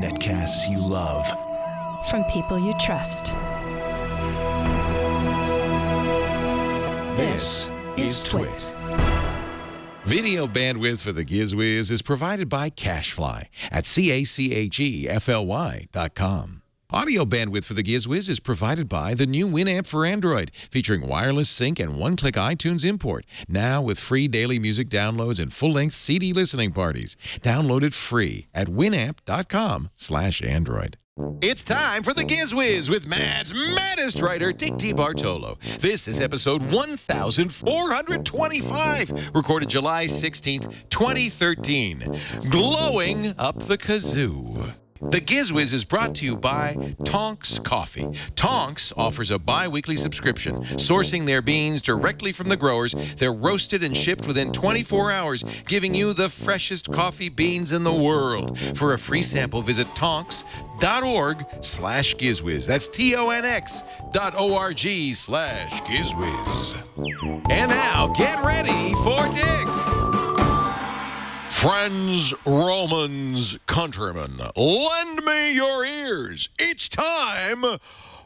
Netcasts you love. From people you trust. This is Twit. Video bandwidth for the Giz Wiz is provided by CacheFly at CACHEFLY.com. Audio bandwidth for the Giz Wiz is provided by the new Winamp for Android, featuring wireless sync and one-click iTunes import, now with free daily music downloads and full-length CD listening parties. Download it free at winamp.com/Android. It's time for the Giz Wiz with Mad's maddest writer, Dick DiBartolo. This is episode 1425, recorded July 16th, 2013. Glowing Up the Kazoo. The Giz Wiz is brought to you by Tonx Coffee. Tonx offers a bi-weekly subscription. Sourcing their beans directly from the growers, they're roasted and shipped within 24 hours, giving you the freshest coffee beans in the world. For a free sample, visit tonx.org/GizWiz. That's TONX.org/GizWiz. And now, get ready for Dick. Friends, Romans, countrymen, lend me your ears. It's time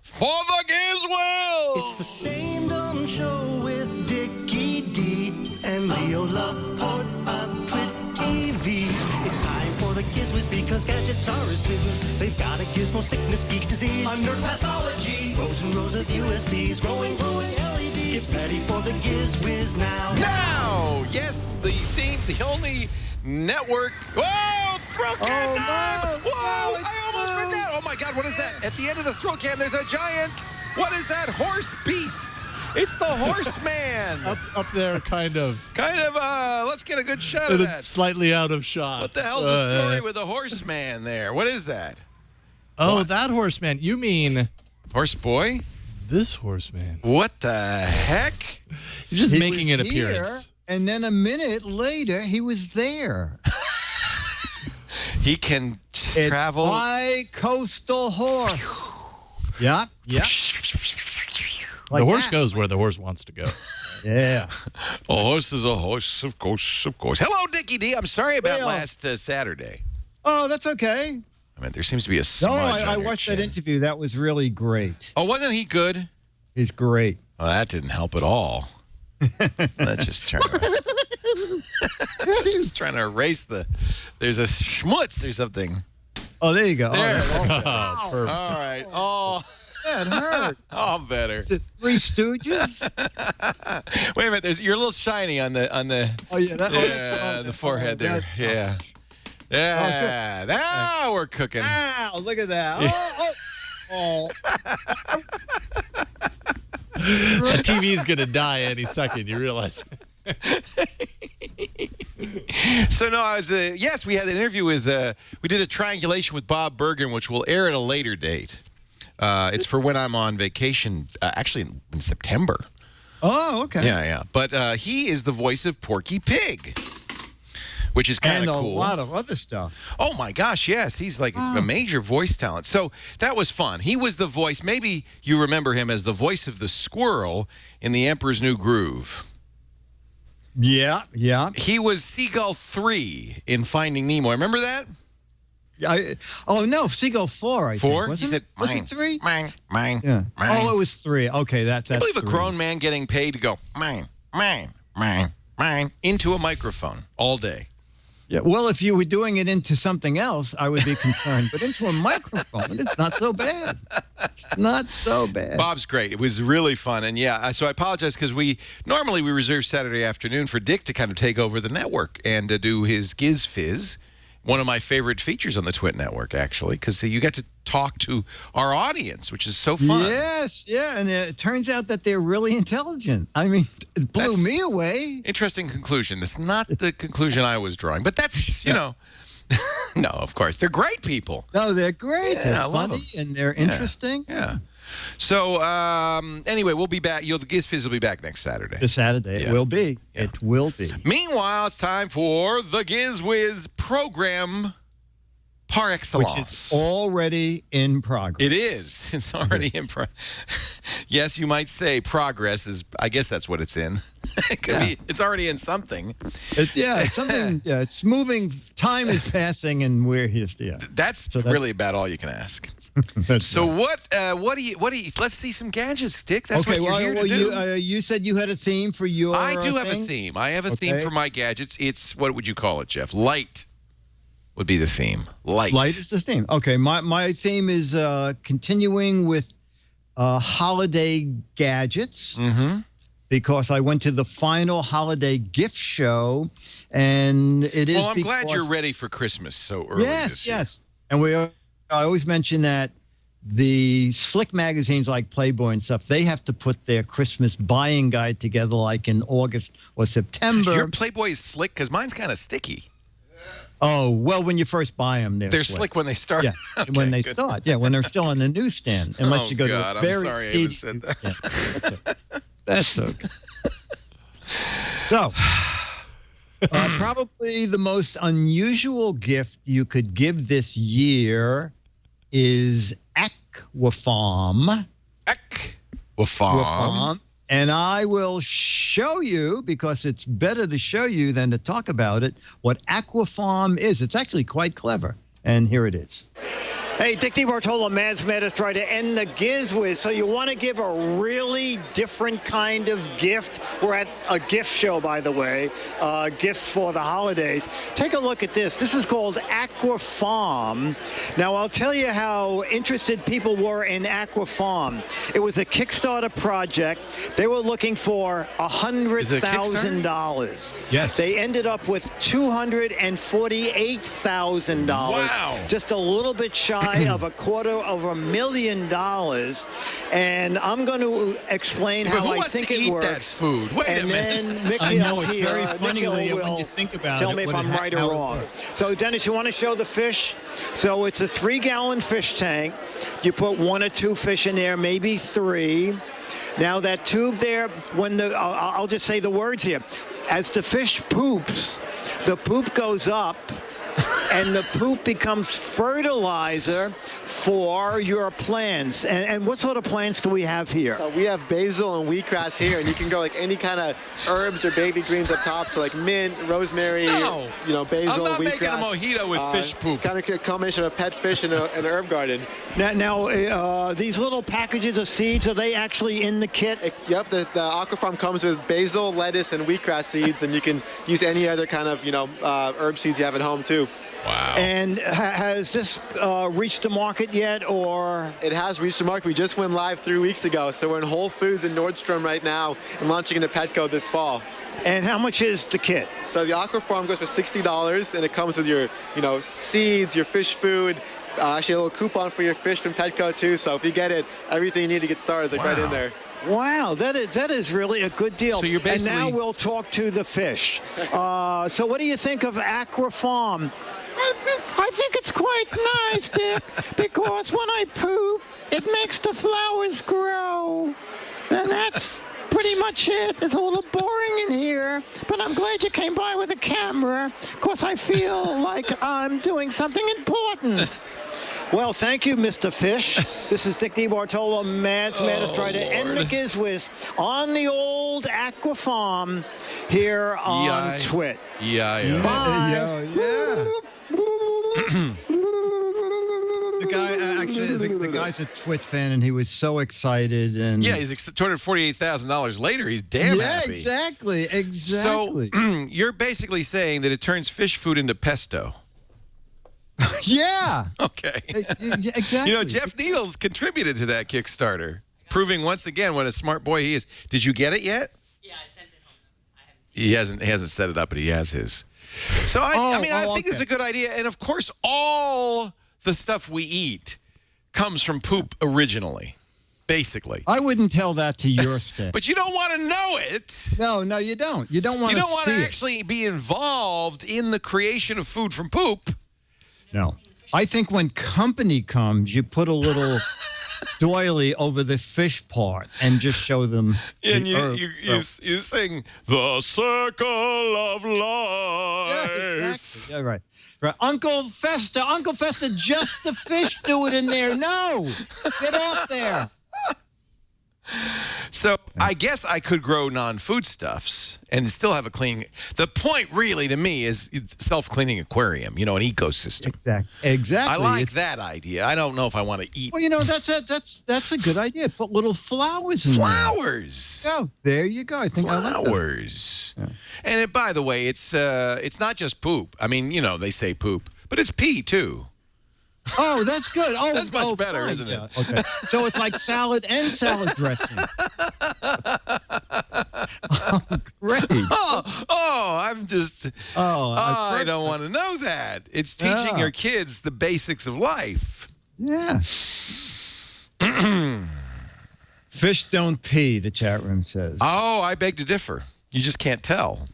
for the Giz Wiz. It's the same dumb show with Dickie D and Leo Laporte on Twit TV. It's time for the Giz Wiz because gadgets are his business. They've got a gizmo, sickness, geek disease, under pathology, rows and rows of USBs, glowing, glowing LEDs. Get ready for the Giz Wiz now. Now, yes, the theme, the only network. Whoa, throat cam time! No. Whoa, No, I almost forgot. Oh my God, what is that? At the end of the throat cam, there's a giant. What is that horse beast? It's the horseman. Up there, kind of. Let's get a good shot of that. Slightly out of shot. What the hell's the story with the horseman there? What is that? Oh, What? that horseman. You mean Horse boy? this horseman? What the heck? He's just He making was an here, appearance. and then a minute later, he was there. He can travel. Bi-coastal horse. Yeah, yeah. Like the horse that. goes where the horse wants to go. Yeah. A horse is a horse, of course, of course. Hello, Dickie D. I'm sorry about Well. last Saturday. Oh, that's okay. I mean, there seems to be a No, smudge on I your watched chin. that interview. That was really great. Oh, wasn't he good? He's great. Well, that didn't help at all. That's just trying to... He was trying to erase the... There's a schmutz or something. Oh, there you go. There. Oh, that's Oh, perfect. All right. Oh, that hurt. oh, I'm better. Is it Three Stooges? Wait a minute. You're a little shiny on the... Oh, yeah. That's the forehead there. Yeah. Yeah. Now we're cooking. Ow, look at that. Oh. The TV's going to die any second, you realize. So, no, I was... yes, we had an interview with... we did a triangulation with Bob Bergen, which will air at a later date. It's for when I'm on vacation, actually in September. Oh, okay. Yeah. But he is the voice of Porky Pig, which is kind And of a cool. lot of other stuff. Oh, my gosh, yes. He's like a major voice talent. So that was fun. He was the voice. Maybe you remember him as the voice of the squirrel in The Emperor's New Groove. Yeah, yeah. He was Seagull 3 in Finding Nemo. Remember that? Oh, no, Seagull 4, I 4? think. He Wasn't said, it? Was mine, it 3? mine, mine, Yeah. mine. Oh, it was 3. Okay, that's I believe a 3. grown man getting paid to go, mine, mine, mine, mine, into a microphone all day. Yeah, well, if you were doing it into something else, I would be concerned. But into a microphone, it's not so bad. It's not so bad. Bob's great. It was really fun. And yeah, so I apologize because normally we reserve Saturday afternoon for Dick to kind of take over the network and to do his Giz Fizz, one of my favorite features on the Twit network, actually, because you get to talk to our audience, which is so fun. Yes, yeah, and it turns out that they're really intelligent. I mean, it blew me away. Interesting conclusion. That's not the conclusion I was drawing, but that's, you know, no, of course. They're great people. No, they're great. Yeah, I They're love funny, 'em. and they're interesting. Yeah. So, anyway, we'll be back. The Giz Fizz will be back next Saturday. This Saturday, Yeah. it will be. Yeah. It will be. Meanwhile, it's time for the Giz Wiz program par excellence. Which is already in progress. It is. It's already in Yes, you might say progress is, I guess that's what it's in. It could be, it's already in something. It's something, it's moving. Time is passing and we're here. Yeah. That's really about all you can ask. So what do you, let's see some gadgets, Dick. That's what you're here to do. You said you had a theme for your I do have thing? a theme. I have a theme for my gadgets. It's, what would you call it, Jeff? Light would be the theme. Light. Light is the theme. Okay, my theme is continuing with holiday gadgets. Mm-hmm. Because I went to the final holiday gift show, and it is. Well, I'm glad you're ready for Christmas so early this year. Yes. And I always mention that the slick magazines like Playboy and stuff, they have to put their Christmas buying guide together like in August or September. Your Playboy is slick because mine's kind of sticky. Oh, well, when you first buy them, they're slick when they start. Yeah, okay, when they start. Yeah, when they're still on the newsstand. Unless you go to a very I'm sorry I even said that. Yeah, that's okay. So, probably the most unusual gift you could give this year is Aquafarm. Aquafarm. And I will show you, because it's better to show you than to talk about it, what Aquafarm is. It's actually quite clever. And here it is. Hey, Dick DeBartolo, Mads Matters, try to end the Giz Wiz. So you want to give a really different kind of gift? We're at a gift show, by the way, gifts for the holidays. Take a look at this. This is called Aquafarm. Now, I'll tell you how interested people were in Aquafarm. It was a Kickstarter project. They were looking for $100,000. Yes. They ended up with $248,000. Wow. Just a little bit shy of $250,000, and I'm going to explain how I think it works. That food? Wait a minute. Then Mickey I know, it's very funny when you will think about tell it, me if what I'm it- right how or it wrong. works. So, Dennis, you want to show the fish? So it's a 3-gallon fish tank. You put 1 or 2 fish in there, maybe 3. Now that tube there, when I'll just say the words here. As the fish poops, the poop goes up, and the poop becomes fertilizer for your plants. And what sort of plants do we have here? So we have basil and wheatgrass here, and you can grow like any kind of herbs or baby greens up top. So like mint, rosemary, No. Basil, I'm not wheatgrass. making a mojito with fish poop. Kind of a combination of a pet fish and an herb garden. Now these little packages of seeds, are they actually in the kit? Yep, the Aquafarm comes with basil, lettuce, and wheatgrass seeds, and you can use any other kind of herb seeds you have at home too. Wow. And has this reached the market yet, or? It has reached the market. We just went live 3 weeks ago, so we're in Whole Foods and Nordstrom right now and launching into Petco this fall. And how much is the kit? So the Aquafarm goes for $60, and it comes with your, seeds, your fish food, actually a little coupon for your fish from Petco too. So if you get it, everything you need to get started is right in there. Wow, that is really a good deal. So you're basically... And now we'll talk to the fish. So what do you think of Aquafarm? I think it's quite nice, Dick, because when I poop, it makes the flowers grow. And that's pretty much it. It's a little boring in here, but I'm glad you came by with a camera, because I feel like I'm doing something important. Well, thank you, Mr. Fish. This is Dick DeBartolo, Mads Matters, trying to end the Giz Wiz on the old Aquafarm here on Twit. Yeah. Bye. The guy, the guy's a Twitch fan, and he was so excited. And Yeah, he's $248,000 later. He's damn happy. Exactly. So you're basically saying that it turns fish food into pesto. Yeah. Okay. Exactly. Jeff Needles contributed to that Kickstarter, proving once again what a smart boy he is. Did you get it yet? Yeah, I sent it home. I haven't seen it. He hasn't set it up, but he has his. So I think it's a good idea. And of course, all the stuff we eat comes from poop originally, basically. I wouldn't tell that to your stick. But you don't want to know it. No, you don't. You don't want to. You don't want to see it. actually be involved in the creation of food from poop. No. I think when company comes, you put a little doily over the fish part and just show them. And the you sing the circle of life. Yeah, exactly. Yeah, right. Uncle Fester, just the fish do it in there. No, get off there. So I guess I could grow non-foodstuffs and still have a clean. The point, really, to me, is self-cleaning aquarium. You know, an ecosystem. Exactly. I like that idea. I don't know if I want to eat Well, you know, that's a good idea. Put little flowers in flowers. there. Oh, there you go. I think I like that. Flowers. And by the way, it's not just poop. I mean, you know, they say poop, but it's pee too. Oh, that's good. Oh, That's much better, fine. isn't it? Okay. So it's like salad and salad dressing. Oh, great. I'm just. I I don't want to know that. It's teaching your kids the basics of life. Yeah. Fish don't pee, the chat room says. Oh, I beg to differ. You just can't tell.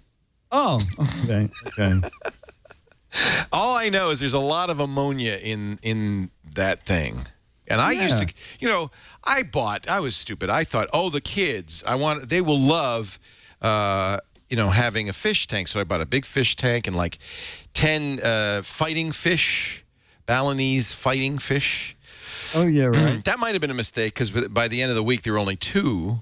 Oh, okay. All I know is there's a lot of ammonia in that thing. And I used to, you know, I was stupid. I thought, the kids, they will love, you know, having a fish tank. So I bought a big fish tank and like 10 fighting fish, Balinese fighting fish. Oh, yeah, right. That might have been a mistake because by the end of the week, there were only 2.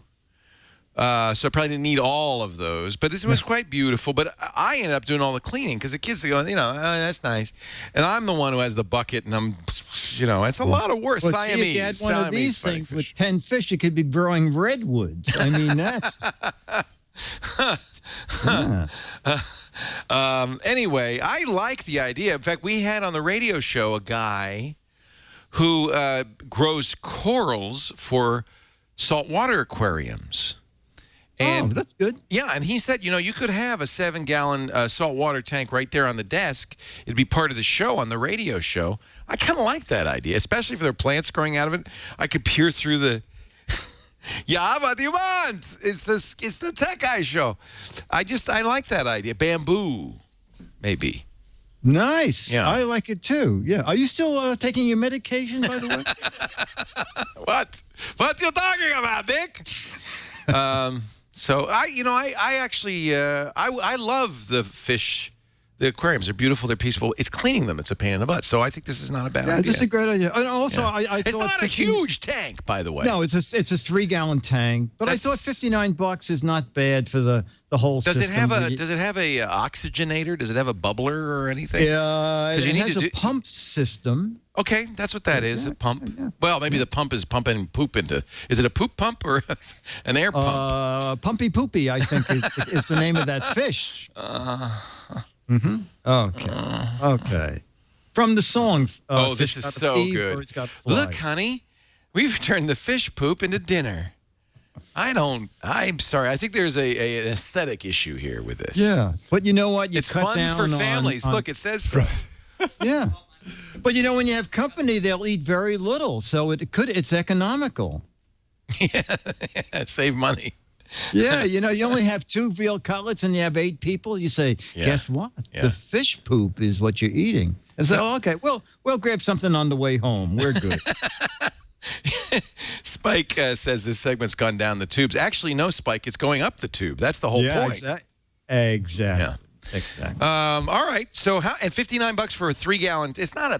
So I probably didn't need all of those, but this was quite beautiful. But I ended up doing all the cleaning because the kids are going, you know, that's nice. And I'm the one who has the bucket, and I'm, you know, it's a lot of work. Well, Siamese. if you had one of these things fish. with 10 fish, you could be growing redwoods. I mean, that's... Anyway, I like the idea. In fact, we had on the radio show a guy who grows corals for saltwater aquariums. And that's good. Yeah, and he said, you know, you could have a 7-gallon saltwater tank right there on the desk. It'd be part of the show on the radio show. I kind of like that idea, especially if there are plants growing out of it. I could peer through the... Yeah, what do you want? It's the Tech Guy show. I like that idea. Bamboo, maybe. Nice. Yeah. I like it too. Yeah. Are you still taking your medication, by the way? What you talking about, Dick? So I actually I love the fish. The aquariums are beautiful. They're peaceful. It's cleaning them. It's a pain in the butt. So I think this is not a bad idea. This is a great idea. And also, I it's thought not a huge tank, by the way. No, it's a 3-gallon tank. But I thought $59 is not bad for the whole Does system. Does it have a oxygenator? Does it have a bubbler or anything? Yeah, it has a pump system. Okay, that's what that is, a pump. Yeah. Well, maybe the pump is pumping poop into... Is it a poop pump or an air pump? Pumpy Poopy, I think, is the name of that fish. Okay. From the song... this is so good. Look, honey, we've turned the fish poop into dinner. I'm sorry. I think there's an aesthetic issue here with this. Yeah, but you know what? It's fun for families. Look, it says so. Yeah. But you know, when you have company, they'll eat very little, so it's economical. Yeah, save money. Yeah, you know, you only have 2 veal cutlets and you have 8 people. You say, guess what? Yeah. The fish poop is what you're eating. And so, okay, we'll grab something on the way home. We're good. Spike says this segment's gone down the tubes. Actually, no, Spike, it's going up the tube. That's the whole point. Exactly. Yeah. Exactly. All right. So $59 for a 3-gallon.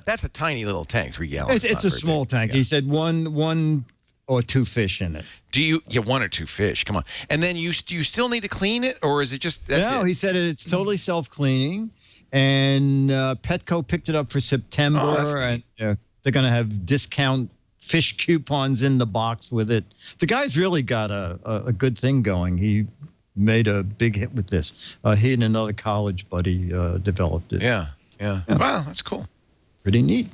That's a tiny little tank. 3 gallons. It's a small tank. He said one or 2 fish in it. Do you? Yeah, 1 or 2 fish. Come on. And then do you still need to clean it, or is it just? No, he said it's totally self-cleaning, and Petco picked it up for September, and they're going to have discount fish coupons in the box with it. The guy's really got a good thing going. He made a big hit with this. He and another college buddy developed it. Yeah. Wow, that's cool. Pretty neat.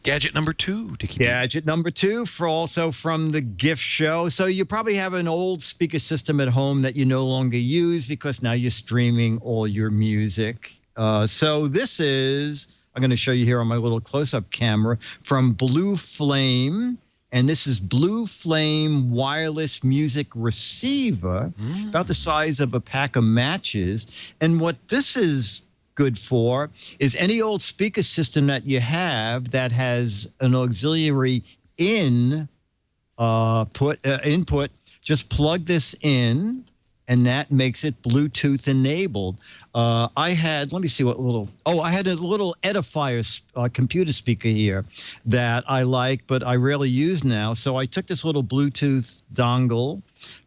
Gadget number 2. Gadget number 2 also from the gift show. So you probably have an old speaker system at home that you no longer use because now you're streaming all your music. So this is, I'm going to show you here on my little close-up camera, from Blue Flame. And this is Blue Flame wireless music receiver, about the size of a pack of matches. And what this is good for is any old speaker system that you have that has an auxiliary input, just plug this in and that makes it Bluetooth enabled. I had a little Edifier computer speaker here that I like, but I rarely use now. So I took this little Bluetooth dongle,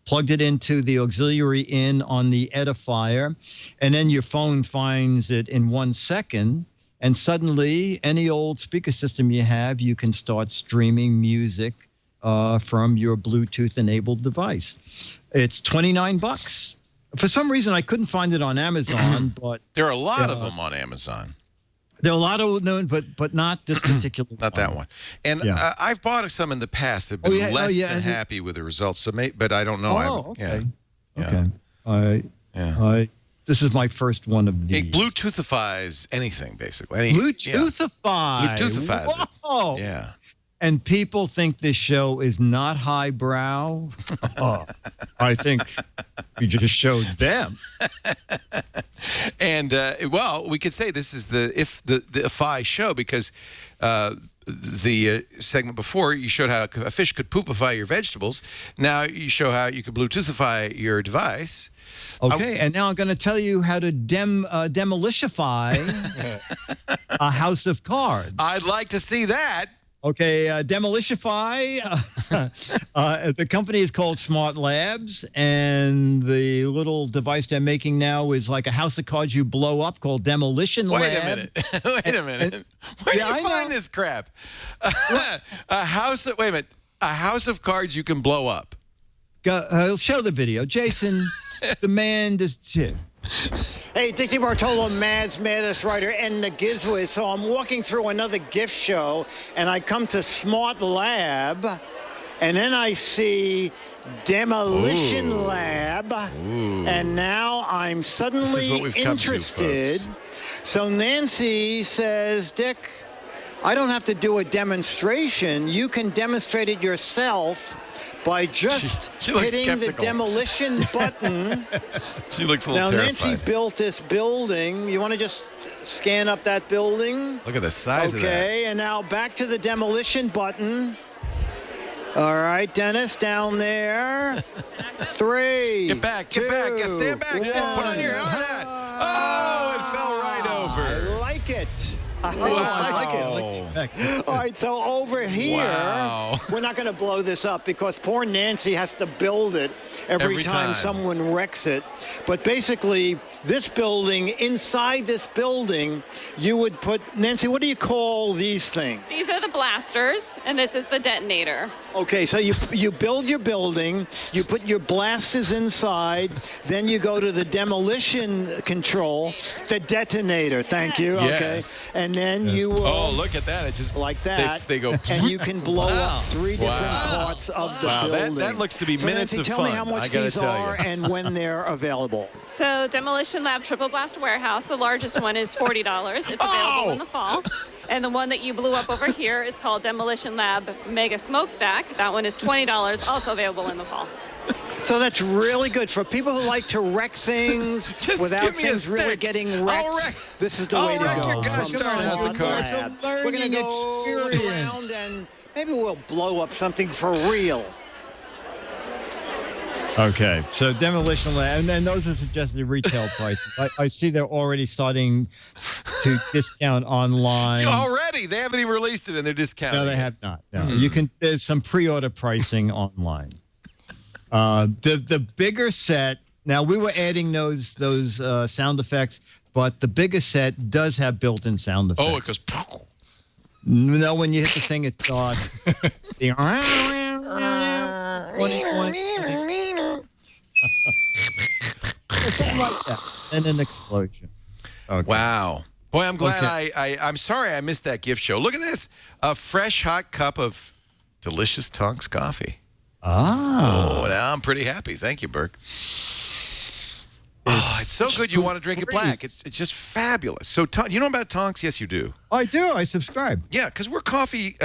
plugged it into the auxiliary in on the Edifier, and then your phone finds it in 1 second. And suddenly, any old speaker system you have, you can start streaming music from your Bluetooth-enabled device. It's $29. For some reason, I couldn't find it on Amazon, but there are a lot of them on Amazon. There are a lot of them, but not this particular not that one. And I've bought some in the past. I've been less than happy with the results. So, but I don't know. Okay. Yeah. Okay. This is my first one of these. It Bluetoothifies anything, basically. Bluetoothify. Bluetoothifies it. Yeah. And people think this show is not highbrow. I think you just showed them. And well, we could say this is the Ify show because the segment before you showed how a fish could poopify your vegetables. Now you show how you could Bluetoothify your device. Okay, and now I'm going to tell you how to demolishify a house of cards. I'd like to see that. Okay, Demolishify. The company is called Smart Labs, and the little device they're making now is like a house of cards you blow up called Demolition Lab. Wait a minute. Where do you find this crap? A house of cards you can blow up. Show the video. Jason, the man just... Hey, Dickie Bartolo, Mad's Maddest Writer, and the Giz Wiz. So I'm walking through another gift show, and I come to Smart Lab, and then I see Demolition Lab, and now I'm suddenly interested. So Nancy says, Dick, I don't have to do a demonstration. You can demonstrate it yourself by just hitting the demolition button. She looks a little terrified. Now, Nancy built this building. You want to just scan up that building? Look at the size of that. Okay, and now back to the demolition button. All right, Dennis, down there. 3, Get back. Stand back. Put on your hat. Oh, it fell right over. I like it. I like it. All right, so over here, we're not going to blow this up because poor Nancy has to build it every time someone wrecks it. But basically, this building, inside this building, you would put, Nancy, what do you call these things? These are the blasters, and this is the detonator. Okay, so you build your building, you put your blasters inside, then you go to the demolition control, the detonator, thank you, okay. And then you look at that. It just like that. They go and you can blow up 3 different parts of the building. That looks to be minutes Nancy, of tell fun. me how much these are and when they're available. So Demolition Lab Triple Blast Warehouse, the largest one is $40. It's available in the fall. And the one that you blew up over here is called Demolition Lab Mega Smokestack. That one is $20, also available in the fall. So that's really good for people who like to wreck things without things really getting wrecked. This is the way to go. We're going to go around and maybe we'll blow up something for real. Okay, so Demolition Lab, and those are suggested retail prices. I see they're already starting to discount online. Already? They haven't even released it and they're discounting. No, they have not. No. You can. There's some pre-order pricing online. The bigger set. Now we were adding those sound effects, but the bigger set does have built-in sound effects. Oh, it goes. No, when you hit the thing, it starts. Something like that. And an explosion. Okay. Wow. Boy, I'm glad I'm sorry I missed that gift show. Look at this. A fresh, hot cup of delicious Tonx coffee. Oh, now I'm pretty happy. Thank you, Burke. Oh, it's so good you want to drink it black. It's just fabulous. So, you know about Tonx? Yes, you do. I do. I subscribe. Yeah, because we're coffee.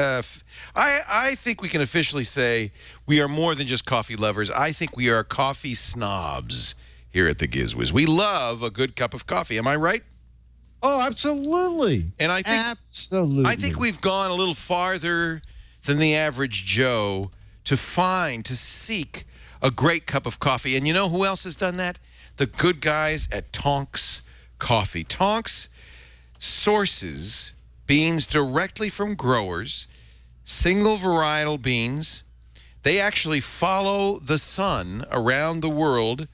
I think we can officially say we are more than just coffee lovers. I think we are coffee snobs here at the Giz Wiz. We love a good cup of coffee. Am I right? Oh, absolutely. And I think absolutely. I think we've gone a little farther than the average Joe to seek a great cup of coffee. And you know who else has done that? The good guys at Tonx Coffee. Tonx sources beans directly from growers, single varietal beans. They actually follow the sun around the world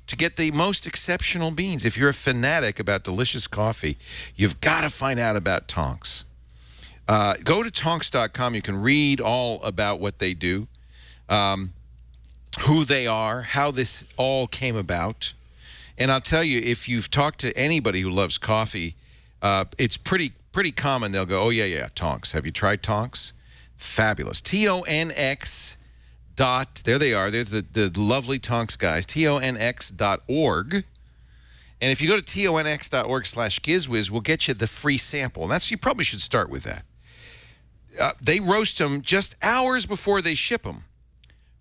to get the most exceptional beans. If you're a fanatic about delicious coffee, you've got to find out about Tonx. Go to tonx.com. You can read all about what they do, who they are, how this all came about. And I'll tell you, if you've talked to anybody who loves coffee, it's pretty common. They'll go, oh, yeah, Tonx. Have you tried Tonx? Fabulous. Tonx. There they are. They're the lovely Tonx guys. Tonx.org. And if you go to tonx.org/GizWiz, we'll get you the free sample. And you probably should start with that. They roast them just hours before they ship them,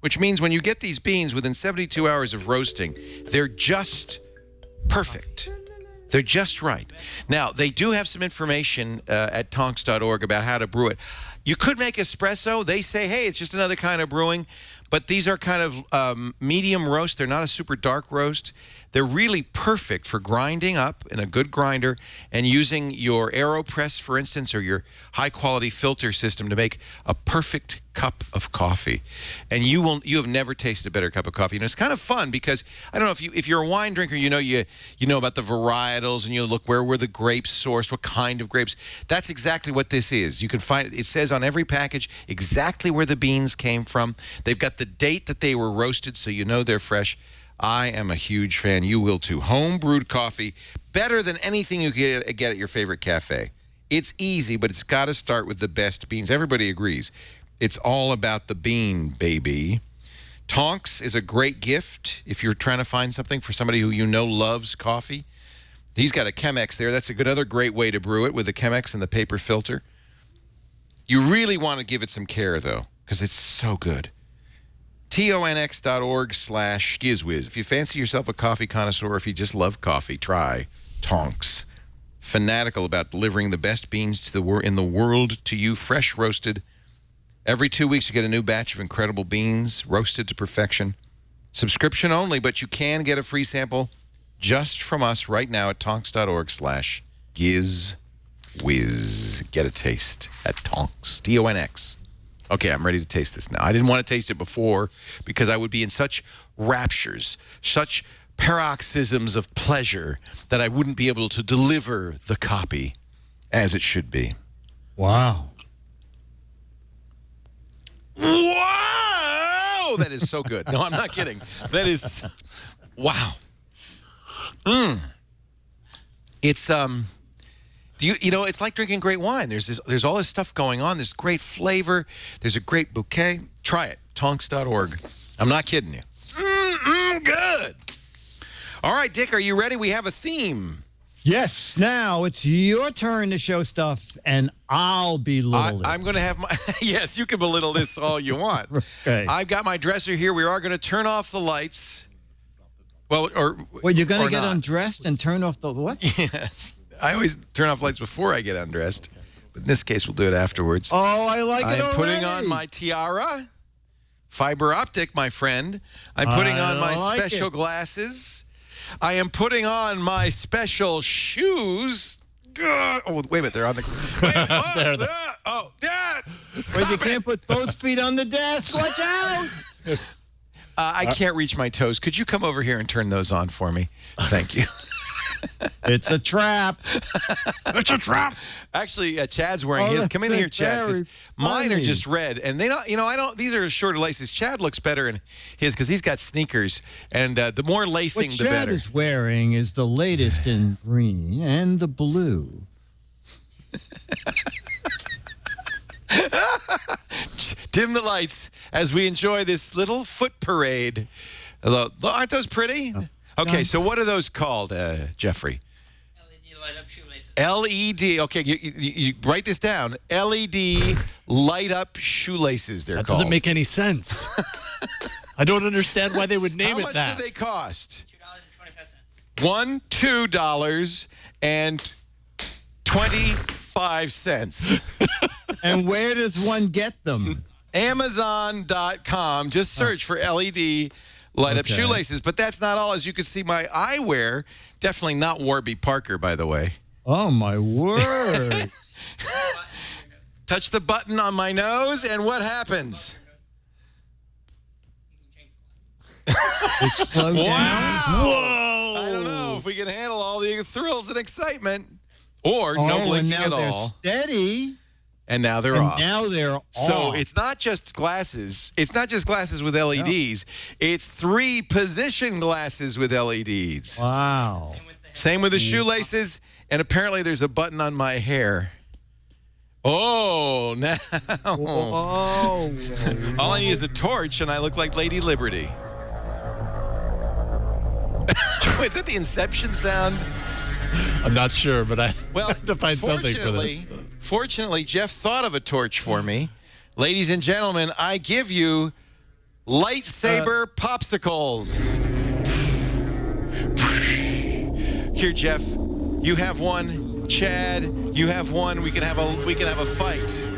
which means when you get these beans within 72 hours of roasting, they're just perfect. They're just right. Now, they do have some information at tonx.org about how to brew it. You could make espresso. They say, hey, it's just another kind of brewing. But these are kind of medium roast. They're not a super dark roast. They're really perfect for grinding up in a good grinder and using your AeroPress, for instance, or your high-quality filter system to make a perfect cup of coffee. And you have never tasted a better cup of coffee. And it's kind of fun because, I don't know, if you're a wine drinker, you know about the varietals and you look where were the grapes sourced, what kind of grapes. That's exactly what this is. You can find it says on every package exactly where the beans came from. They've got the date that they were roasted so you know they're fresh. I am a huge fan. You will too. Home brewed coffee, better than anything you get at your favorite cafe. It's easy, but it's got to start with the best beans. Everybody agrees. It's all about the bean, baby. Tonx is a great gift if you're trying to find something for somebody who you know loves coffee. He's got a Chemex there. That's another great way to brew it with the Chemex and the paper filter. You really want to give it some care, though, because it's so good. tonx.org/GizWiz. If you fancy yourself a coffee connoisseur, if you just love coffee, try Tonx. Fanatical about delivering the best beans in the world to you, fresh roasted. Every 2 weeks, you get a new batch of incredible beans, roasted to perfection. Subscription only, but you can get a free sample just from us right now at tonx.org/GizWiz. Get a taste at Tonx. Tonx. Okay, I'm ready to taste this now. I didn't want to taste it before because I would be in such raptures, such paroxysms of pleasure that I wouldn't be able to deliver the copy as it should be. Wow. Wow! That is so good. No, I'm not kidding. That is, wow. It's, you know, it's like drinking great wine. There's all this stuff going on. There's great flavor. There's a great bouquet. Try it. Tonx.org. I'm not kidding you. Good. All right, Dick, are you ready? We have a theme. Yes. Now it's your turn to show stuff, and I'll belittle it. I'm going to have my... Yes, you can belittle this all you want. Okay. I've got my dresser here. We are going to turn off the lights. Well, you're going to get undressed and turn off the what? Yes. I always turn off lights before I get undressed. But in this case, we'll do it afterwards. Oh, I like it already. I'm putting on my tiara. Fiber optic, my friend. I'm putting on my special glasses. I am putting on my special shoes. Oh, wait a minute. They're on the... Wait, you can't put both feet on the desk. Watch out. I can't reach my toes. Could you come over here and turn those on for me? Thank you. It's a trap. It's a trap. Actually, Chad's wearing his. Come in here, Chad, because mine are just red, and they don't. You know, I don't. These are shorter laces. Chad looks better in his because he's got sneakers, and the more lacing, the better. What Chad is wearing is the latest in green and the blue. Dim the lights as we enjoy this little foot parade. Aren't those pretty? Okay, so what are those called, Jeffrey? LED light-up shoelaces. LED. Okay, you write this down. LED light-up shoelaces. They're called. That doesn't make any sense. I don't understand why they would name it that. How much do they cost? $2.25. $2.25. And where does one get them? Amazon.com. Just search for LED light-up shoelaces. But that's not all. As you can see, my eyewear, definitely not Warby Parker, by the way. Oh, my word. Touch the button on my nose, and what happens? It slowed down. Whoa! I don't know if we can handle all the thrills and excitement, or no blinking at all. Steady. And now they're off. Now they're off. So it's not just glasses. It's not just glasses with LEDs. No. It's 3 position glasses with LEDs. Wow. Same with the shoelaces, and apparently there's a button on my hair. Oh, now. Whoa. All I need is a torch, and I look like Lady Liberty. Wait, is that the Inception sound? I'm not sure, but I have to find something for this. Fortunately, Jeff thought of a torch for me. Ladies and gentlemen, I give you lightsaber popsicles. Here, Jeff, you have one. Chad, you have one. We can have a fight.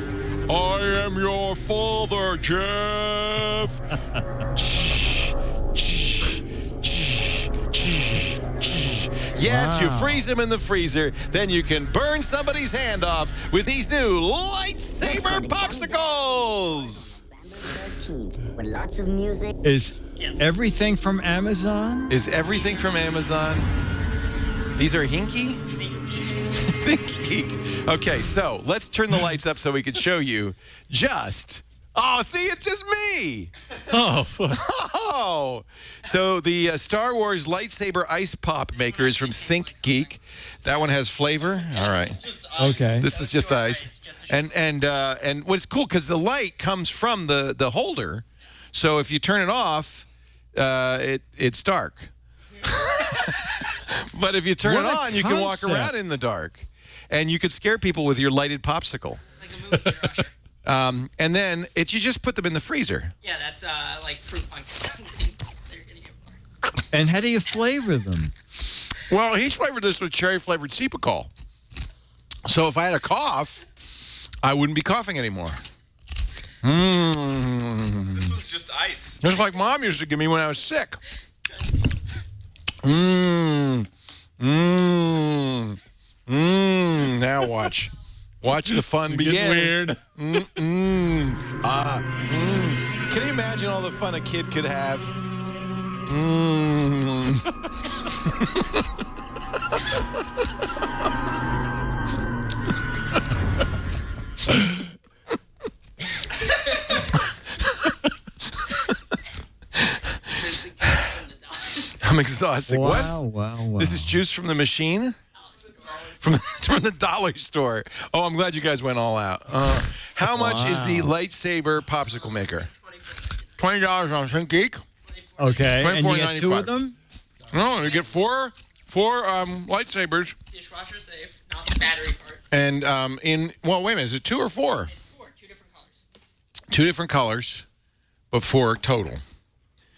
I am your father, Jeff. Yes, you freeze them in the freezer, then you can burn somebody's hand off with these new lightsaber popsicles. With lots of music. Is everything from Amazon? Is everything from Amazon? These are Hinky? Hinky. Okay, so let's turn the lights up so we can show you just... Oh, see, it's just me. Oh. So the Star Wars lightsaber ice pop maker is from Think Geek. That one has flavor. All right. Okay. This is just ice. And what's cool, because the light comes from the holder. So if you turn it off, it's dark. But if you turn it on, you can walk around in the dark. And you could scare people with your lighted popsicle. Like a movie theater usher. And then you just put them in the freezer. Yeah, that's like fruit punch. And how do you flavor them? Well, he's flavored this with cherry-flavored Cepacol. So if I had a cough, I wouldn't be coughing anymore. This was just ice. Just like Mom used to give me when I was sick. Now watch. Watch the fun begin. Weird. Can you imagine all the fun a kid could have? I'm exhausted. Wow, What? wow. This is juice from the machine? From the dollar store. Oh, I'm glad you guys went all out. How much is the lightsaber popsicle maker? $20 on Think Geek. Okay, and you get 2 of them? No, you get four lightsabers. Dishwasher safe, not the battery part. And wait a minute, is it 2 or 4? It's 4, 2 different colors. 2 different colors, but 4 total.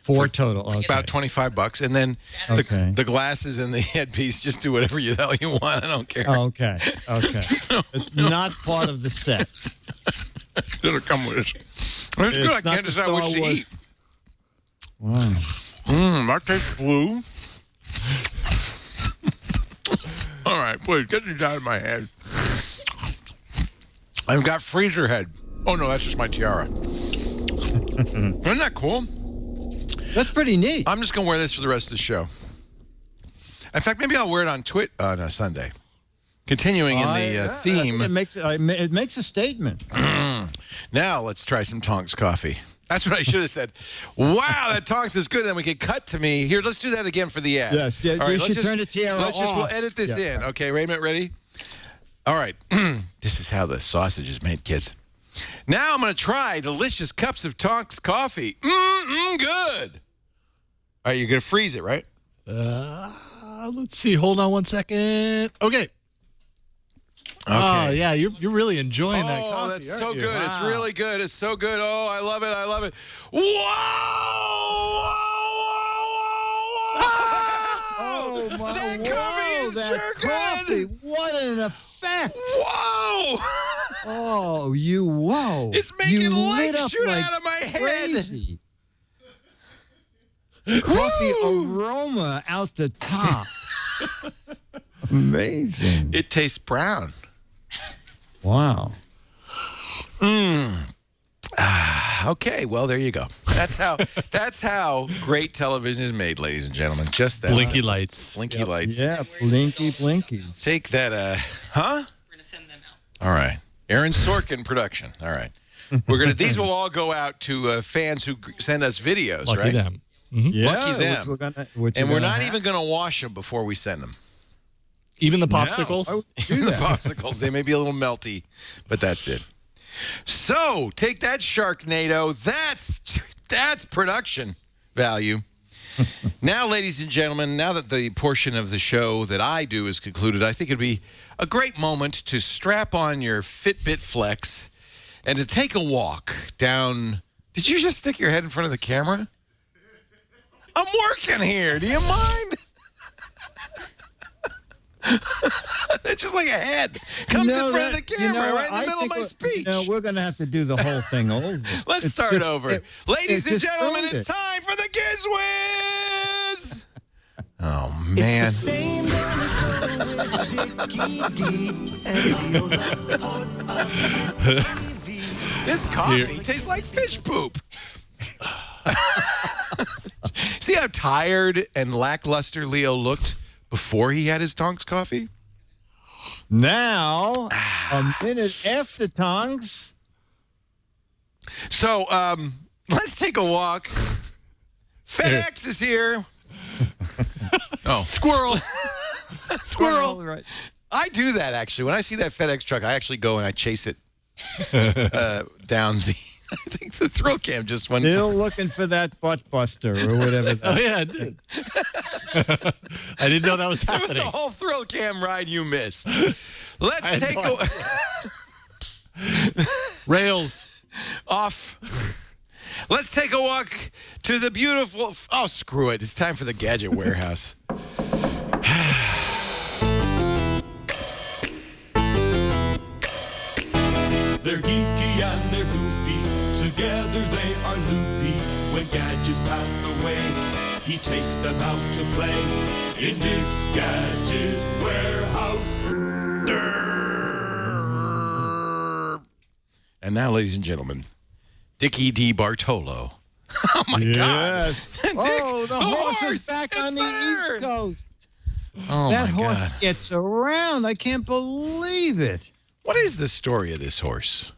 4 total. Okay. About $25, and then the glasses and the headpiece. Just do whatever the hell you want. I don't care. Okay. It's not part of the set. It'll come with it. It's good. I can't decide which to eat. Wow. That tastes blue. All right, please get these out of my head. I've got freezer head. Oh no, that's just my tiara. Isn't that cool? That's pretty neat. I'm just going to wear this for the rest of the show. In fact, maybe I'll wear it on on a Sunday. Continuing in the theme. It makes a statement. Now let's try some Tonx coffee. That's what I should have said. Wow, that Tonx is good. Then we can cut to me. Here, let's do that again for the ad. Yes, all right, you should turn the tiara off. We'll edit this in. Okay, wait a minute, ready? All right. This is how the sausage is made, kids. Now I'm going to try delicious cups of Tonx coffee. Good. All right, you're going to freeze it, right? Let's see. Hold on one second. Okay. Oh, yeah. You're really enjoying that coffee. Oh, that's so you? good. Wow. It's really good. It's so good. Oh, I love it. I love it. Whoa! Oh, my that coffee is sure coffee. good. What an effect. Whoa! Oh, whoa. It's making you light lit up shoot like out of my head. Crazy. coffee aroma out the top. Amazing. It tastes brown. Wow. Okay, well, there you go. That's how great television is made, ladies and gentlemen. Just that. Blinky lights. Blinky lights. Yeah, blinkies. Take that, huh? We're gonna send them out. All right. Aaron Sorkin production. All right. These will all go out to fans who send us videos, Lucky right? them. Yeah, Lucky them. We're not even going to wash them before we send them. Even the popsicles? No, The popsicles, they may be a little melty, but that's it. So, take that, Sharknado. That's production value. Now, ladies and gentlemen, now that the portion of the show that I do is concluded, I think it'd be a great moment to strap on your Fitbit Flex and to take a walk down. Did you just stick your head in front of the camera? I'm working here. Do you mind? That's just like a head. Comes in front of the camera right in the middle of my speech. We're going to have to do the whole thing over. Let's start over. Ladies and just gentlemen, started. it's time for the Giz Wiz. Oh, man. It's the same morning show with Dickie D and Leo This coffee tastes like fish poop. See how tired and lackluster Leo looked before he had his Tonx coffee? Now, a minute after Tonx. So, let's take a walk. FedEx is here. Oh, Squirrel. Squirrel. Right. I do that, actually. When I see that FedEx truck, I actually go and I chase it down the... I think the thrill cam just went... Still looking for that butt buster or whatever. Oh, yeah, I did. I didn't know that was It was happening. the whole thrill cam ride you missed. Let's take Rails. off. Let's take a walk to the beautiful... Oh, screw it. It's time for the Gadget Warehouse. They're geeky and they're goofy, together they are loopy. When gadgets pass away, he takes them out to play in Dick's Gadget Warehouse. And now, ladies and gentlemen, Dickie D. Bartolo. Oh, my God. Dick, Oh, the horse is back It's on the there. East Coast. Oh, That my horse God. gets around. I can't believe it. What is the story of this horse?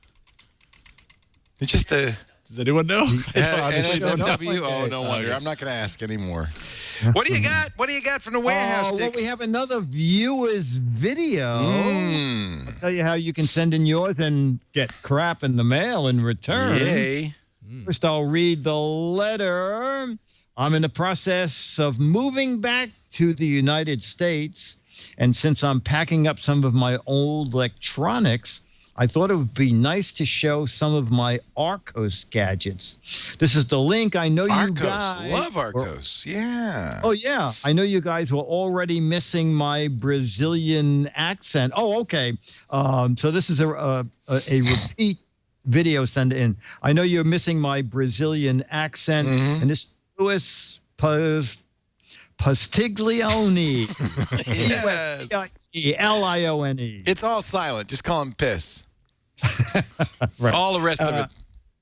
It's just a... Does anyone know? NSFW? Oh, Okay. no wonder. I'm not going to ask anymore. What do you got? What do you got from the warehouse, Well, Dick? we have another viewer's video. Mm. I'll tell you how you can send in yours and get crap in the mail in return. Yay. First, I'll read the letter. I'm in the process of moving back to the United States. And since I'm packing up some of my old electronics, I thought it would be nice to show some of my Arcos gadgets. This is the link. I know you Arcos. guys... Love Arcos. Yeah. Oh, yeah. I know you guys were already missing my Brazilian accent. Oh, okay. So this is a repeat video send in. I know you're missing my Brazilian accent. And this is Louis Pastiglione. Yes. Lione. It's all silent. Just call him Piss. Right. All the rest of it,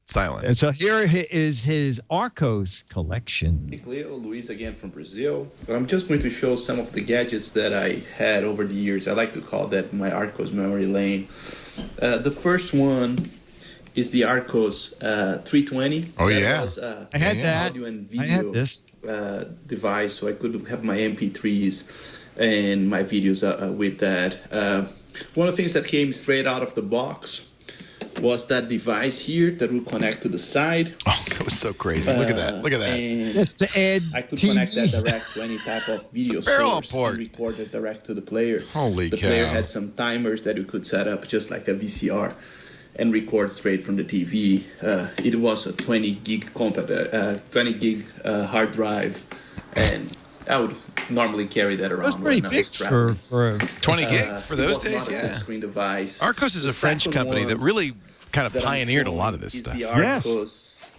silent. And so here is his Arcos collection. Leo, Luis again from Brazil. I'm just going to show some of the gadgets that I had over the years. I like to call that my Arcos memory lane. The first one is the Arcos 320. Oh, That yeah. was, I had that. audio and I had video, this. device, so I could have my MP3s and my videos with that. One of the things that came straight out of the box was that device here that will connect to the side. Oh, that was so crazy. Look at that. Look at that. And That's to add I could TV. connect that direct to any type of video barrel source port. and record it direct to the player. Holy the cow. player had some timers that you could set up just like a VCR and record straight from the TV. It was a 20 gig hard drive, and I would normally carry that around. That's pretty when I big was traveling. for 20 gig for It those was days, not a yeah. touchscreen device. Arcos is The a French second company one that really kind of that I'm pioneered a lot of showing this is stuff. The Yes. Arcos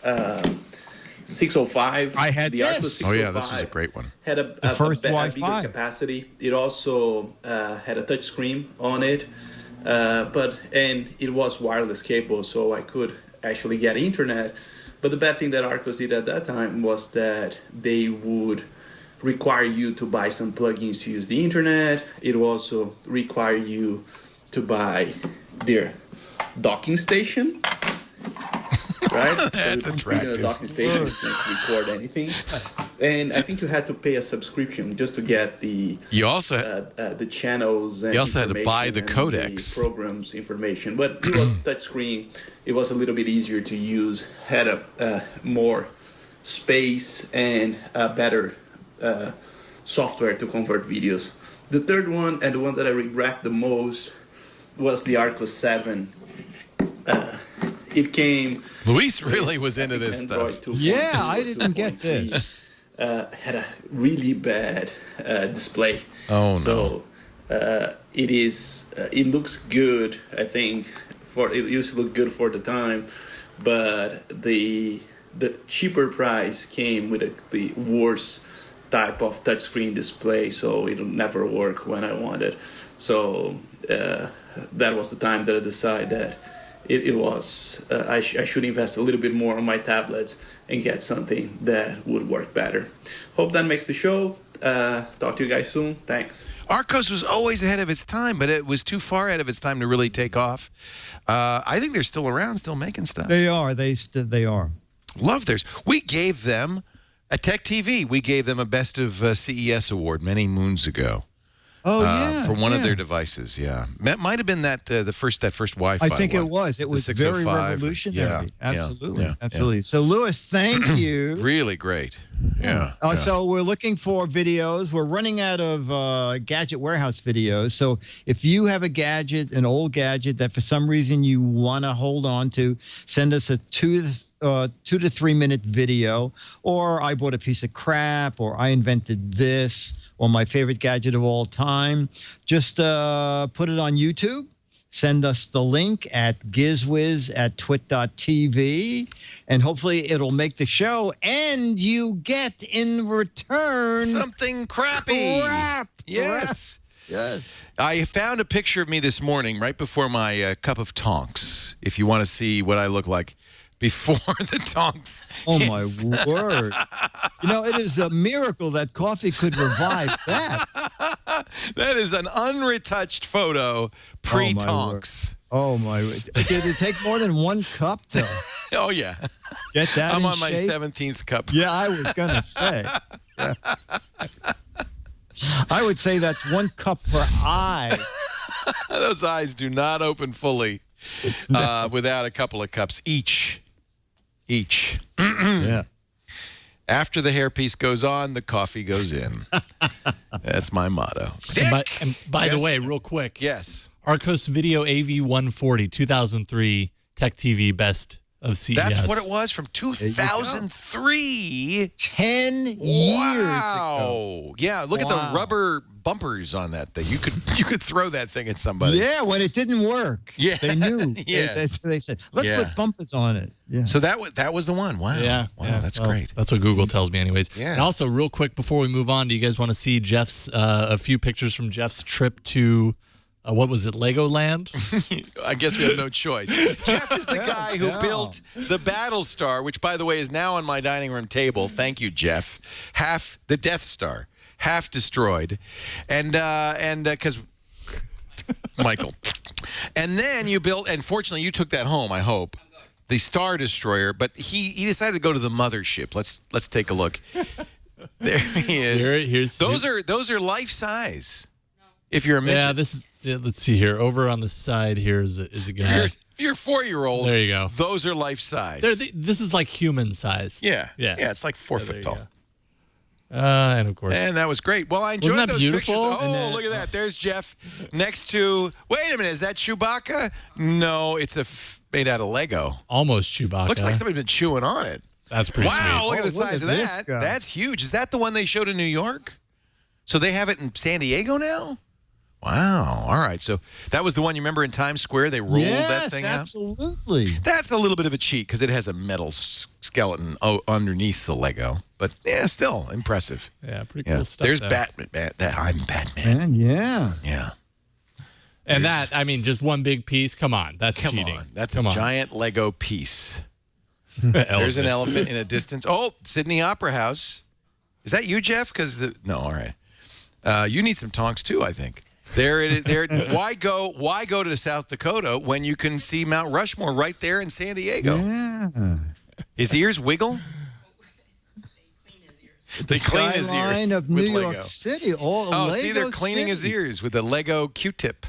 605. I had the this. Arcos 605. Oh yeah, this was a great one. Had a first bigger Wi-Fi. capacity. It also had a touch screen on it, and it was wireless cable, so I could actually get internet. But the bad thing that Arcos did at that time was that they would require you to buy some plugins to use the internet. It would also require you to buy their docking station. Right? That's so attractive. The docking station you can't record anything. And I think you had to pay a subscription just to get the the channels. And you also had to buy the information and codecs. the programs information. But it was touchscreen. It was a little bit easier to use. Had a more space and a better software to convert videos. The third one, and the one that I regret the most, was the Arcos 7. It came. Luis really was into this Android stuff. 2.2, Yeah, I didn't get this. Had a really bad display. Oh no! So it is. It looks good. I think it used to look good for the time, but the cheaper price came with the worst type of touchscreen display, so it'll never work when I want it. So that was the time that I decided that it was I should invest a little bit more on my tablets and get something that would work better. Hope that makes the show. Talk to you guys soon. Thanks. Arcos was always ahead of its time, but it was too far ahead of its time to really take off. I think they're still around, still making stuff. They are. They are. Love theirs. We gave them at Tech TV. We gave them a Best of CES award many moons ago. Oh yeah, for one of their devices. Yeah, that might have been that first Wi-Fi. I think one. it was. It was The very 605. revolutionary. Yeah, Absolutely, yeah, absolutely. So, Louis, thank you. Really great. Yeah. So we're looking for videos. We're running out of Gadget Warehouse videos. So if you have a gadget, an old gadget that for some reason you want to hold on to, send us a 2 to 3 minute video. Or I bought a piece of crap, or I invented this, or my favorite gadget of all time. Just put it on YouTube. Send us the link at gizwiz@twit.tv, and hopefully it'll make the show, and you get in return something crappy. Crap. Yes. Yes. I found a picture of me this morning right before my cup of Tonx, if you want to see what I look like before the Tonx. Oh, my word. You know, it is a miracle that coffee could revive that. That is an unretouched photo pre-Tonx. Oh, my word. Did it take more than one cup to Oh, yeah. get that I'm in on my shape? 17th cup. Yeah, I was going to say. Yeah. I would say that's 1 cup per eye. Those eyes do not open fully without a couple of cups each. Yeah. After the hairpiece goes on, the coffee goes in. That's my motto. And by the way, real quick. Yes. Arcos Video AV140, 2003 Tech TV Best of CES. That's what it was from 2003. 10 years Wow. ago. Yeah, look at the rubber bumpers on that thing. You could throw that thing at somebody. Yeah, when it didn't work. Yeah. They knew. Yes. They said, let's put bumpers on it. Yeah. So that was the one. Wow. Yeah. Wow, that's great. That's what Google tells me anyways. Yeah. And also, real quick, before we move on, do you guys want to see Jeff's, a few pictures from Jeff's trip to, what was it, Legoland? I guess we have no choice. Jeff is the guy who built the Battlestar, which, by the way, is now on my dining room table. Thank you, Jeff. Half the Death Star, half destroyed, and because Michael, and then you built, and fortunately you took that home. I hope the Star Destroyer, but he decided to go to the mothership. Let's take a look. There he is. Those are life size. If you're a midget. Yeah, this is. Let's see here. Over on the side here is a guy. You're 4-year-old. There you go. Those are life size. This is like human size. Yeah. Yeah. It's like 4 foot tall. And of course. And that was great. Well, I enjoyed Wasn't that those beautiful? pictures. Oh, look at that. There's Jeff next to. Wait a minute. Is that Chewbacca? No, it's made out of Lego. Almost Chewbacca. Looks like somebody's been chewing on it. That's pretty sweet. Wow, look at the look size at of this that. guy. That's huge. Is that the one they showed in New York? So they have it in San Diego now? Wow. All right. So that was the one you remember in Times Square? They rolled that thing out? Absolutely. That's a little bit of a cheat because it has a metal skeleton underneath the Lego. But, yeah, still impressive. Yeah, pretty cool stuff. There's Batman. I'm Batman. And yeah. Yeah. And that, I mean, just one big piece. Come on. That's cheating. Come on. That's a giant Lego piece. There's There's an elephant in a distance. Oh, Sydney Opera House. Is that you, Jeff? No, all right. You need some Tonks, too, I think. There it is. There. Why go to South Dakota when you can see Mount Rushmore right there in San Diego? Yeah. His ears wiggle? They clean his ears of with New Lego. York City. See, they're cleaning his ears with a Lego Q-tip.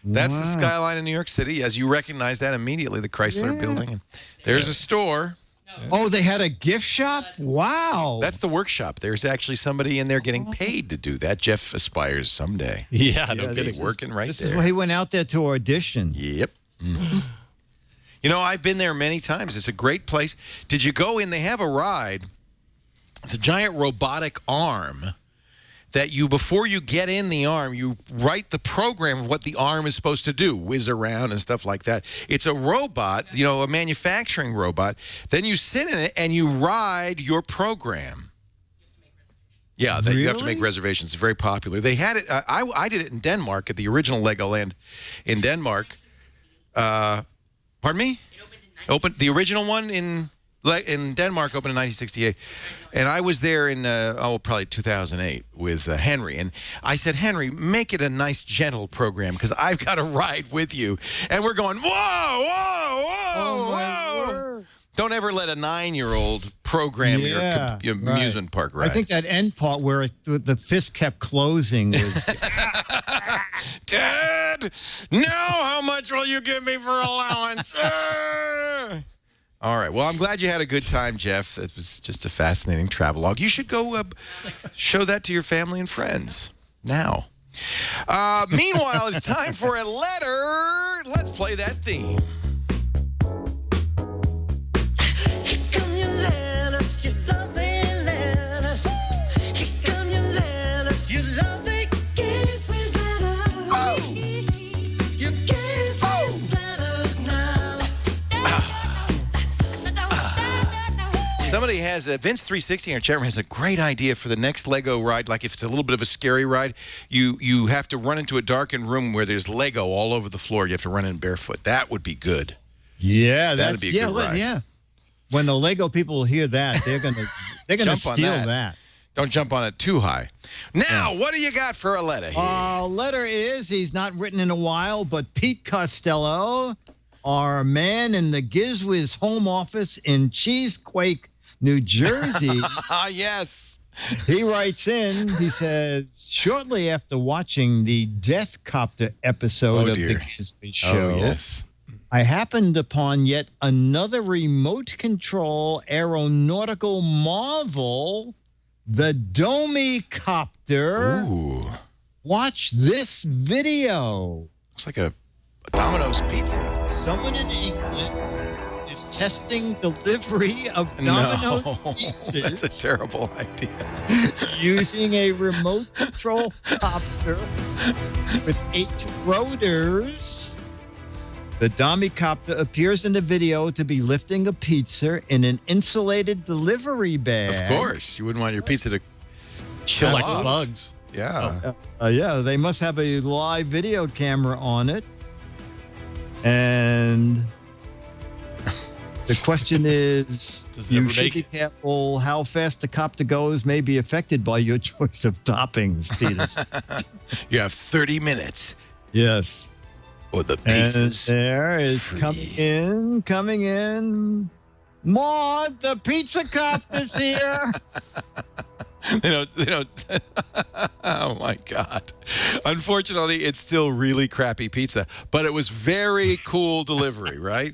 That's the skyline of New York City. As you recognize that immediately, the Chrysler building. And there's a store. Oh, they had a gift shop? Wow. That's the workshop. There's actually somebody in there getting paid to do that. Jeff aspires someday. Yeah, no kidding. Working right this there. This is why he went out there to audition. Yep. Mm-hmm. You know, I've been there many times. It's a great place. Did you go in? They have a ride. It's a giant robotic arm that before you get in the arm, you write the program of what the arm is supposed to do, whiz around and stuff like that. It's a robot, a manufacturing robot. Then you sit in it and you ride your program. Yeah, really? You have to make reservations. It's very popular. They had it. I did it in Denmark at the original Legoland in Denmark. Pardon me? The original one in Denmark opened in 1968, and I was there in probably 2008 with Henry, and I said, Henry, make it a nice gentle program because I've got to ride with you, and we're going whoa. Don't ever let a 9-year-old program your amusement park ride. I think that end part where the fist kept closing was. Dad, now how much will you give me for allowance? All right. Well, I'm glad you had a good time, Jeff. It was just a fascinating travelogue. You should go show that to your family and friends now. Meanwhile, it's time for a letter. Let's play that theme. Here come your letters, your lovely letters. Here come your letters, your lovely Giz Wiz letters. Oh! Your Giz Wiz letters now. Somebody has Vince 360 in our chat room has a great idea for the next Lego ride. Like if it's a little bit of a scary ride, you have to run into a darkened room where there's Lego all over the floor. You have to run in barefoot. That would be good. Yeah, that'd be a good ride. Yeah. When the Lego people hear that, they're gonna steal that. Don't jump on it too high. Now, what do you got for a letter here? Letter is, he's not written in a while, but Pete Costello, our man in the Giz Wiz home office in Cheesequake, New Jersey. Yes. He writes in, he says, shortly after watching the Death Copter episode of the Giz Wiz show, yes. I happened upon yet another remote control aeronautical marvel, the Domicopter. Ooh. Watch this video. Looks like a Domino's pizza. Someone in England is testing delivery of Domino's pizzas. That's a terrible idea. Using a remote control copter with 8 rotors. The Domicopter appears in the video to be lifting a pizza in an insulated delivery bag. Of course. You wouldn't want your pizza to chill Collect off. bugs. Yeah. Yeah, they must have a live video camera on it. And the question is, you should be careful how fast the copter goes may be affected by your choice of toppings, Peters. You have 30 minutes. Yes. Or the pizzas. And there is coming in. Maud, the pizza copter's here. They don't. Oh my God. Unfortunately, it's still really crappy pizza, but it was very cool delivery, right?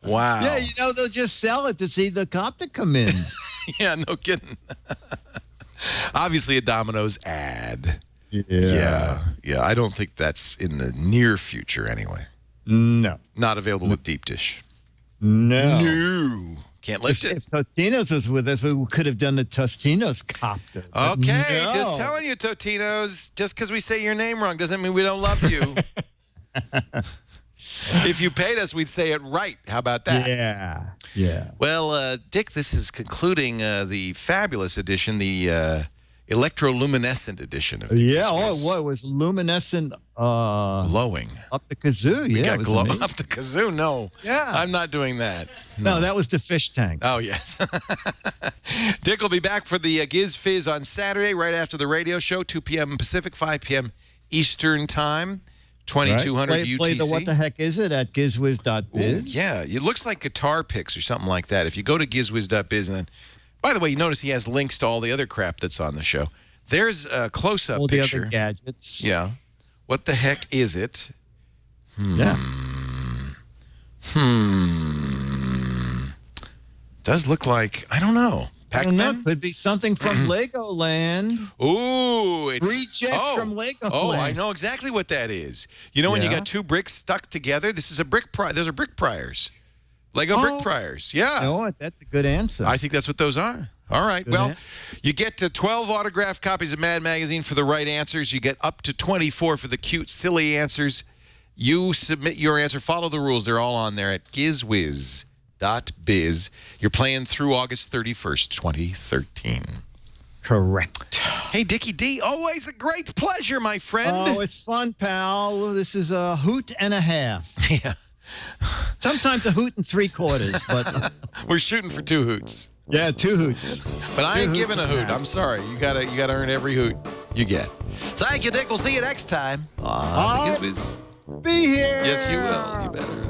Wow. Yeah, they'll just sell it to see the copter come in. Yeah, no kidding. Obviously a Domino's ad. Yeah. Yeah. I don't think that's in the near future anyway. No. Not available with deep dish. No. Can't lift it. If Totinos was with us, we could have done the Totinos copter. but Okay, no. just telling you, Totinos, just because we say your name wrong doesn't mean we don't love you. If you paid us, we'd say it right. How about that? Yeah. Well, Dick, this is concluding the fabulous edition, the electroluminescent edition of the Giz Wiz. What was luminescent? Glowing. Up the Kazoo. We Yeah, got it was glow amazing. up the kazoo. No. Yeah. I'm not doing that. No, that was the fish tank. Oh, yes. Dick will be back for the Giz Fizz on Saturday, right after the radio show, 2 p.m. Pacific, 5 p.m. Eastern Time, 2200 UTC. Play the What the Heck Is It at gizwiz.biz. Ooh, yeah, it looks like guitar picks or something like that. If you go to gizwiz.biz, and then, by the way, you notice he has links to all the other crap that's on the show. There's a close-up All the picture. other gadgets. Yeah. What the heck is it? Yeah. Does look like, I don't know. I don't know. Pac-Man? Could be something from Legoland. Ooh, it's Rejects from Legoland. Oh, I know exactly what that is. You know when you Yeah. got two bricks stuck together? This is a brick pry. Those are brick pryers. Lego brick pryers. Yeah. You know what? That's a good answer. I think that's what those are. All right. Good Well, answer. you get to 12 autographed copies of Mad Magazine for the right answers. You get up to 24 for the cute, silly answers. You submit your answer. Follow the rules. They're all on there at gizwiz.biz. You're playing through August 31st, 2013. Correct. Hey, Dickie D, always a great pleasure, my friend. Oh, it's fun, pal. This is a hoot and a half. Yeah. Sometimes a hoot and 3/4, but We're shooting for 2 hoots. yeah, 2 hoots. But I ain't Two giving a hoots and a hoot. half. I'm sorry. You gotta earn every hoot you get. Thank you, Dick. We'll see you next time on Giz Wiz. Be here. Yes, you will. You better.